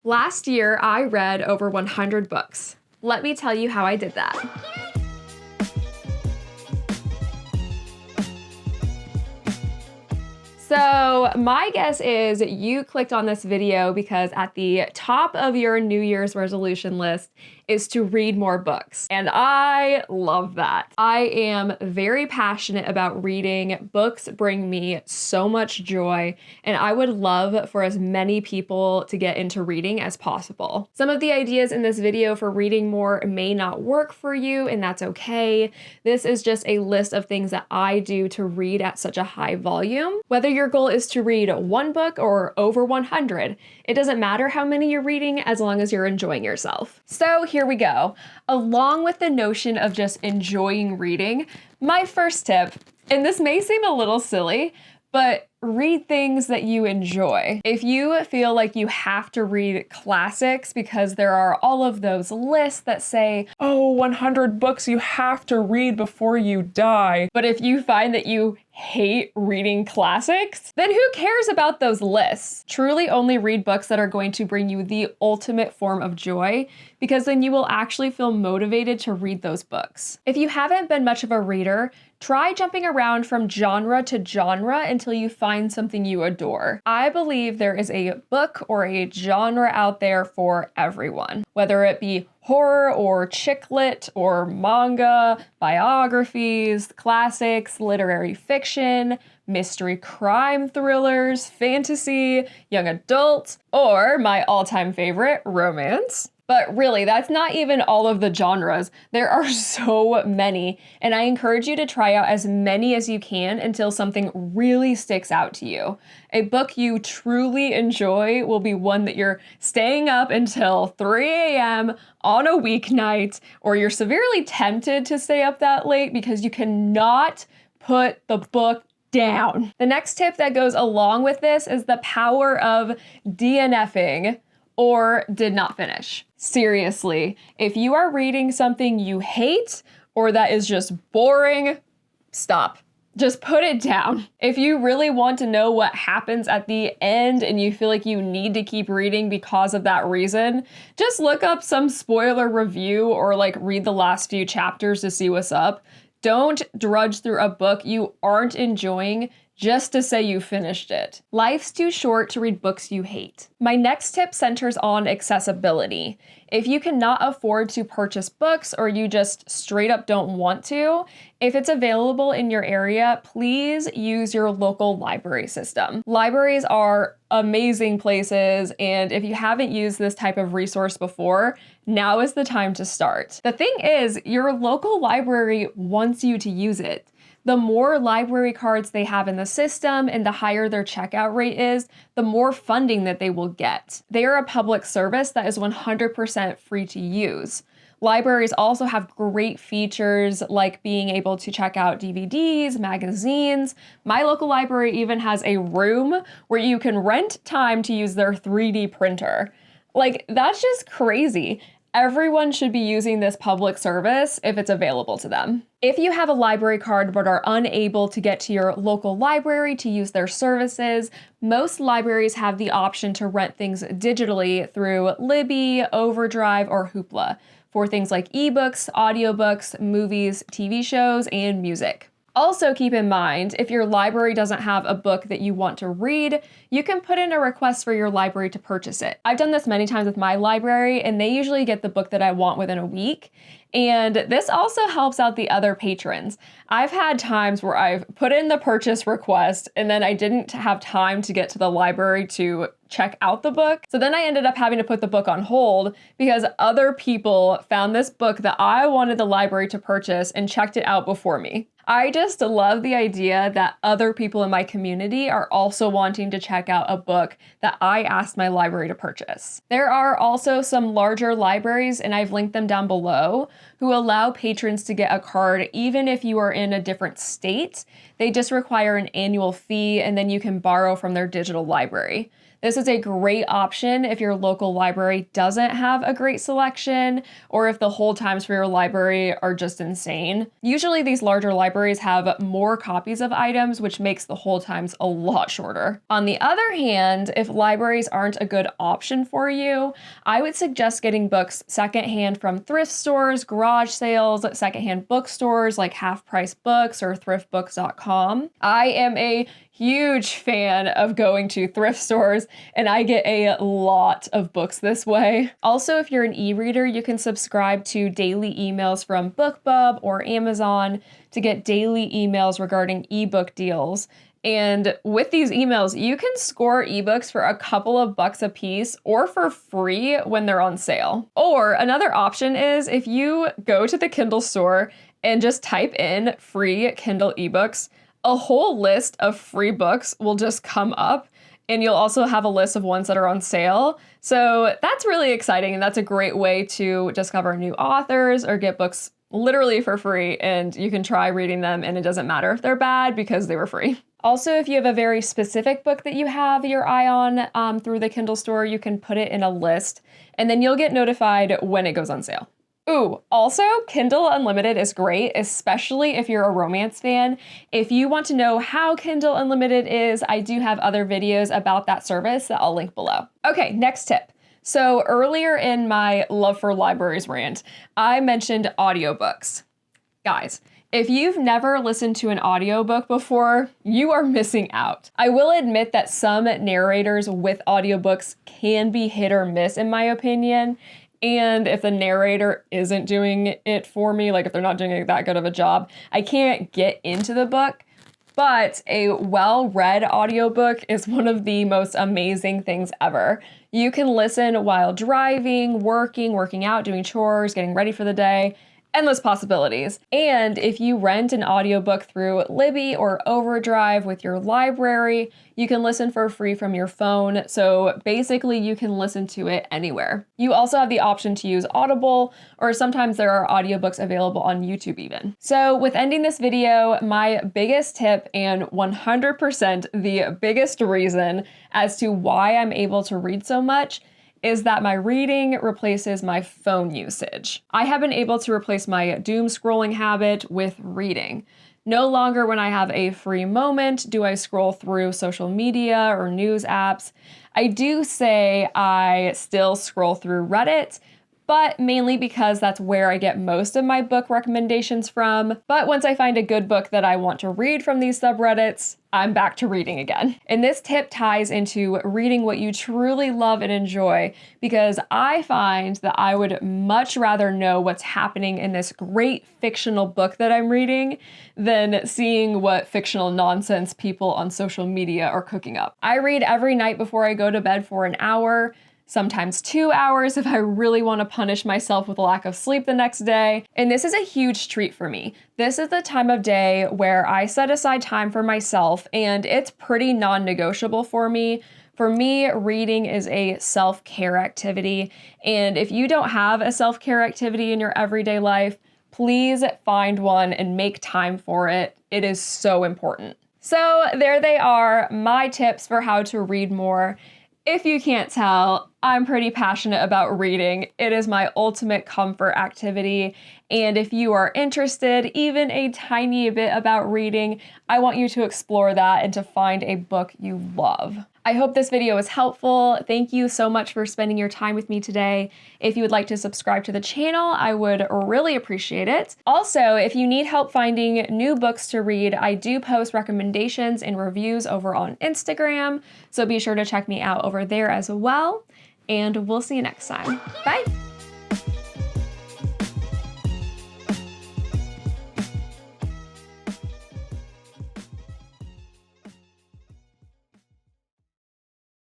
Last year, I read over 100 books. Let me tell you how I did that. So my guess is you clicked on this video because at the top of your New Year's resolution list is to read more books. And I love that. I am very passionate about reading. Books bring me so much joy, and I would love for as many people to get into reading as possible. Some of the ideas in this video for reading more may not work for you, and that's okay. This is just a list of things that I do to read at such a high volume. Whether your goal is to read one book or over 100, it doesn't matter how many you're reading as long as you're enjoying yourself. So here we go. Along with the notion of just enjoying reading, my first tip, and this may seem a little silly, but read things that you enjoy. If you feel like you have to read classics because there are all of those lists that say, oh, 100 books you have to read before you die. But if you find that you hate reading classics, then who cares about those lists? Truly only read books that are going to bring you the ultimate form of joy, because then you will actually feel motivated to read those books. If you haven't been much of a reader, try jumping around from genre to genre until you find something you adore. I believe there is a book or a genre out there for everyone, whether it be horror or chick lit or manga, biographies, classics, literary fiction, mystery crime thrillers, fantasy, young adult, or my all-time favorite, romance. But really, that's not even all of the genres. There are so many, and I encourage you to try out as many as you can until something really sticks out to you. A book you truly enjoy will be one that you're staying up until 3 a.m. on a weeknight, or you're severely tempted to stay up that late because you cannot put the book down. The next tip that goes along with this is the power of DNFing, or did not finish. Seriously, if you are reading something you hate or that is just boring, stop. Just put it down. If you really want to know what happens at the end and you feel like you need to keep reading because of that reason, just look up some spoiler review or read the last few chapters to see what's up. Don't drudge through a book you aren't enjoying just to say you finished it. Life's too short to read books you hate. My next tip centers on accessibility. If you cannot afford to purchase books or you just straight up don't want to, if it's available in your area, please use your local library system. Libraries are amazing places, and if you haven't used this type of resource before, now is the time to start. The thing is, your local library wants you to use it. The more library cards they have in the system and the higher their checkout rate is, the more funding that they will get. They are a public service that is 100% free to use. Libraries also have great features like being able to check out DVDs, magazines. My local library even has a room where you can rent time to use their 3D printer. That's just crazy. Everyone should be using this public service if it's available to them. If you have a library card but are unable to get to your local library to use their services, most libraries have the option to rent things digitally through Libby, Overdrive, or Hoopla for things like ebooks, audiobooks, movies, TV shows, and music. Also keep in mind, if your library doesn't have a book that you want to read, you can put in a request for your library to purchase it. I've done this many times with my library, and they usually get the book that I want within a week. And this also helps out the other patrons. I've had times where I've put in the purchase request and then I didn't have time to get to the library to check out the book. So then I ended up having to put the book on hold because other people found this book that I wanted the library to purchase and checked it out before me. I just love the idea that other people in my community are also wanting to check out a book that I asked my library to purchase. There are also some larger libraries, and I've linked them down below, who allow patrons to get a card even if you are in a different state. They just require an annual fee, and then you can borrow from their digital library. This is a great option if your local library doesn't have a great selection or if the hold times for your library are just insane. Usually these larger libraries have more copies of items, which makes the hold times a lot shorter. On the other hand, if libraries aren't a good option for you, I would suggest getting books secondhand from thrift stores, garage sales, secondhand bookstores like Half Price Books or thriftbooks.com. I am a huge fan of going to thrift stores, and I get a lot of books this way. Also, if you're an e-reader, you can subscribe to daily emails from BookBub or Amazon to get daily emails regarding ebook deals. And with these emails, you can score ebooks for a couple of bucks a piece or for free when they're on sale. Or another option is if you go to the Kindle store and just type in free Kindle ebooks, a whole list of free books will just come up, and you'll also have a list of ones that are on sale. So that's really exciting, and that's a great way to discover new authors or get books literally for free, and you can try reading them and it doesn't matter if they're bad because they were free. Also, if you have a very specific book that you have your eye on through the Kindle store, you can put it in a list, and then you'll get notified when it goes on sale. Ooh, also, Kindle Unlimited is great, especially if you're a romance fan. If you want to know how Kindle Unlimited is, I do have other videos about that service that I'll link below. Okay, next tip. So earlier in my love for libraries rant, I mentioned audiobooks. Guys, if you've never listened to an audiobook before, you are missing out. I will admit that some narrators with audiobooks can be hit or miss in my opinion. And if the narrator isn't doing it for me, like if they're not doing that good of a job, I can't get into the book. But a well-read audiobook is one of the most amazing things ever. You can listen while driving, working out, doing chores, getting ready for the day. Endless possibilities. And if you rent an audiobook through Libby or Overdrive with your library, you can listen for free from your phone. So basically you can listen to it anywhere. You also have the option to use Audible, or sometimes there are audiobooks available on YouTube even. So with ending this video, my biggest tip and 100% the biggest reason as to why I'm able to read so much is that my reading replaces my phone usage. I have been able to replace my doom scrolling habit with reading. No longer when I have a free moment do I scroll through social media or news apps. I do say I still scroll through Reddit, but mainly because that's where I get most of my book recommendations from. But once I find a good book that I want to read from these subreddits, I'm back to reading again. And this tip ties into reading what you truly love and enjoy, because I find that I would much rather know what's happening in this great fictional book that I'm reading than seeing what fictional nonsense people on social media are cooking up. I read every night before I go to bed for an hour, sometimes 2 hours if I really want to punish myself with a lack of sleep the next day. And this is a huge treat for me. This is the time of day where I set aside time for myself, and it's pretty non-negotiable for me. For me, reading is a self-care activity. And if you don't have a self-care activity in your everyday life, please find one and make time for it. It is so important. So there they are, my tips for how to read more. If you can't tell, I'm pretty passionate about reading. It is my ultimate comfort activity. And if you are interested, even a tiny bit about reading, I want you to explore that and to find a book you love. I hope this video was helpful. Thank you so much for spending your time with me today. If you would like to subscribe to the channel, I would really appreciate it. Also, if you need help finding new books to read, I do post recommendations and reviews over on Instagram, so be sure to check me out over there as well. And we'll see you next time. Bye!